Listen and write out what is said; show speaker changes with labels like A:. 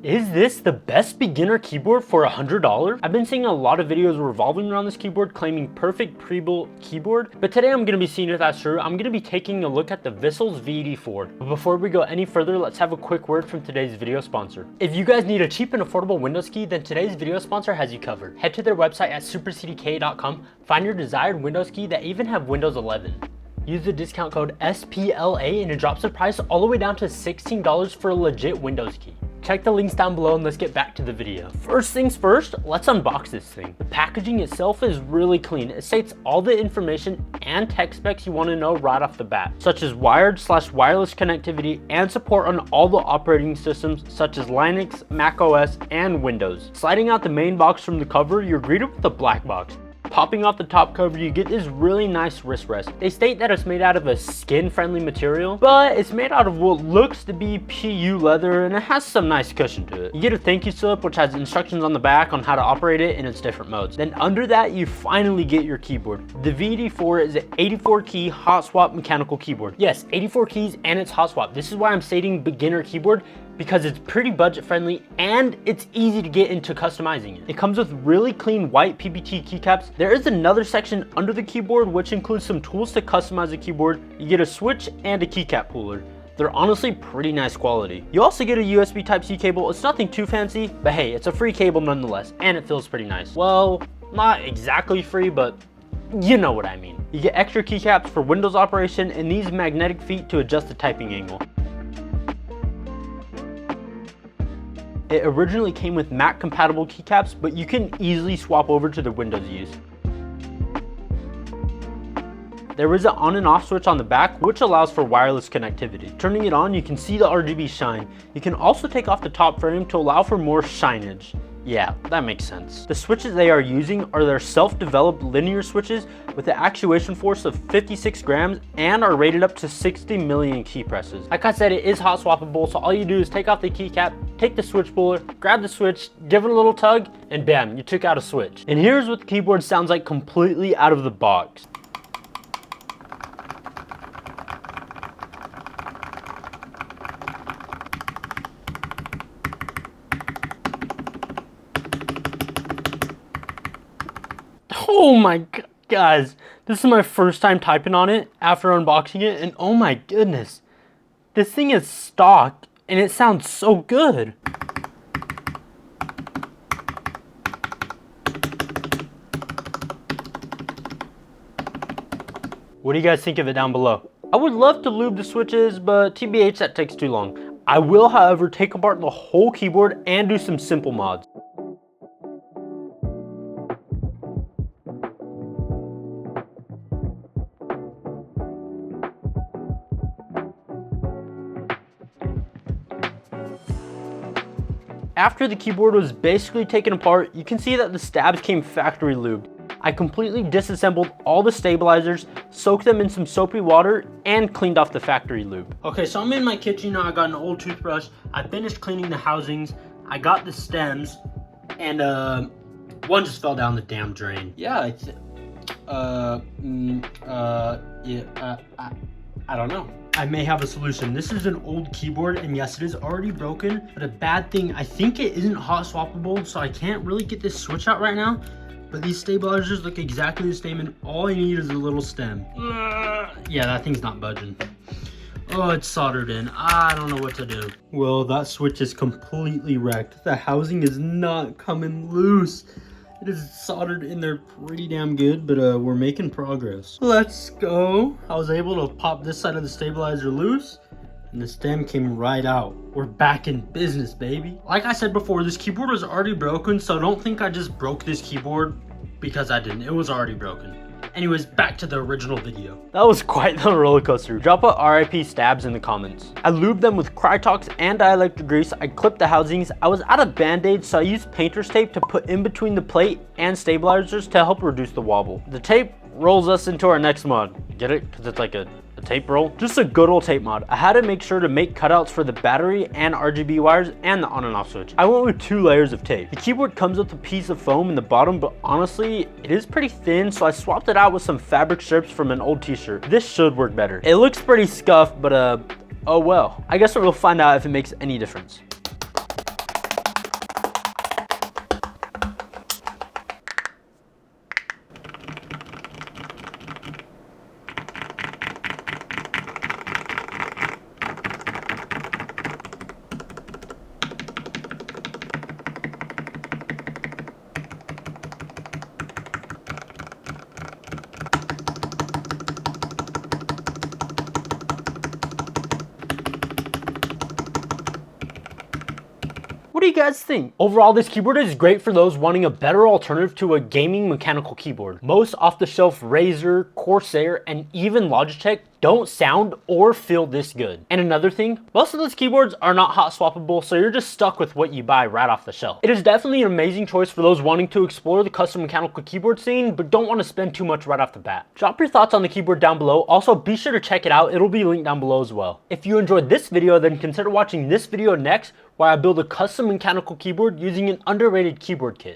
A: Is this the best beginner keyboard for $100? I've been seeing a lot of videos revolving around this keyboard claiming perfect pre-built keyboard, but today I'm going to be seeing if that's true. I'm going to be taking a look at the Vissles VD4. But before we go any further, let's have a quick word from today's video sponsor. If you guys need a cheap and affordable Windows key, then today's video sponsor has you covered. Head to their website at supercdk.com, find your desired Windows key that even have Windows 11. Use the discount code SPLA and it drops the price all the way down to $16 for a legit Windows key. Check the links down below and let's get back to the video. First things first, let's unbox this thing. The packaging itself is really clean. It states all the information and tech specs you want to know right off the bat, such as wired/wireless connectivity and support on all the operating systems such as Linux, Mac OS, and Windows. Sliding out the main box from the cover, you're greeted with a black box. Popping off the top cover, you get this really nice wrist rest. They state that it's made out of a skin-friendly material, but it's made out of what looks to be PU leather, and it has some nice cushion to it. You get a thank you slip, which has instructions on the back on how to operate it in its different modes. Then under that, you finally get your keyboard. The VD4 is an 84-key hot swap mechanical keyboard. Yes, 84 keys and it's hot swap. This is why I'm stating beginner keyboard, because it's pretty budget friendly and it's easy to get into customizing it. It comes with really clean white PBT keycaps. There is another section under the keyboard which includes some tools to customize the keyboard. You get a switch and a keycap puller. They're honestly pretty nice quality. You also get a USB Type-C cable. It's nothing too fancy, but hey, it's a free cable nonetheless, and it feels pretty nice. Well, not exactly free, but you know what I mean. You get extra keycaps for Windows operation and these magnetic feet to adjust the typing angle. It originally came with Mac compatible keycaps, but you can easily swap over to the Windows use. There is an on and off switch on the back, which allows for wireless connectivity. Turning it on, you can see the RGB shine. You can also take off the top frame to allow for more shinage. Yeah, that makes sense. The switches they are using are their self-developed linear switches with an actuation force of 56 grams and are rated up to 60 million key presses. Like I said, it is hot swappable, so all you do is take off the keycap, take the switch puller, grab the switch, give it a little tug, and bam, you took out a switch. And here's what the keyboard sounds like completely out of the box. Oh my god, guys, this is my first time typing on it after unboxing it, and oh my goodness, this thing is stock and it sounds so good. What do you guys think of it down below? I would love to lube the switches, but TBH, that takes too long. I will, however, take apart the whole keyboard and do some simple mods. After the keyboard was basically taken apart, you can see that the stabs came factory lubed. I completely disassembled all the stabilizers, soaked them in some soapy water, and cleaned off the factory lube. Okay, so I'm in my kitchen now. I got an old toothbrush. I finished cleaning the housings. I got the stems, and one just fell down the damn drain. Yeah, it's, I don't know. I may have a solution. This is an old keyboard, and yes, it is already broken, but a bad thing, I think it isn't hot swappable, so I can't really get this switch out right now, but these stabilizers look exactly the same, and all I need is a little stem. Yeah, that thing's not budging. Oh, it's soldered in. I don't know what to do. Well, that switch is completely wrecked. The housing is not coming loose. It is soldered in there pretty damn good, but we're making progress. Let's go. I was able to pop this side of the stabilizer loose, and the stem came right out. We're back in business, baby. Like I said before, this keyboard was already broken, so don't think I just broke this keyboard, because I didn't. It was already broken. Anyways, back to the original video. That was quite the roller coaster. Drop a RIP stabs in the comments. I lubed them with Krytox and dielectric grease. I clipped the housings. I was out of band-aids, so I used painter's tape to put in between the plate and stabilizers to help reduce the wobble. The tape rolls us into our next mod. Get it? Because it's like a tape roll. Just a good old tape mod. I had to make sure to make cutouts for the battery and RGB wires and the on and off switch. I went with 2 layers of tape. The keyboard comes with a piece of foam in the bottom, but honestly, it is pretty thin, so I swapped it out with some fabric strips from an old t-shirt. This should work better. It looks pretty scuffed, but oh well. I guess we'll find out if it makes any difference. What do you guys think? Overall, this keyboard is great for those wanting a better alternative to a gaming mechanical keyboard. Most off-the-shelf Razer, Corsair, and even Logitech don't sound or feel this good. And another thing, most of those keyboards are not hot swappable, so you're just stuck with what you buy right off the shelf. It is definitely an amazing choice for those wanting to explore the custom mechanical keyboard scene, but don't want to spend too much right off the bat. Drop your thoughts on the keyboard down below. Also, be sure to check it out. It'll be linked down below as well. If you enjoyed this video, then consider watching this video next, where I build a custom mechanical keyboard using an underrated keyboard kit.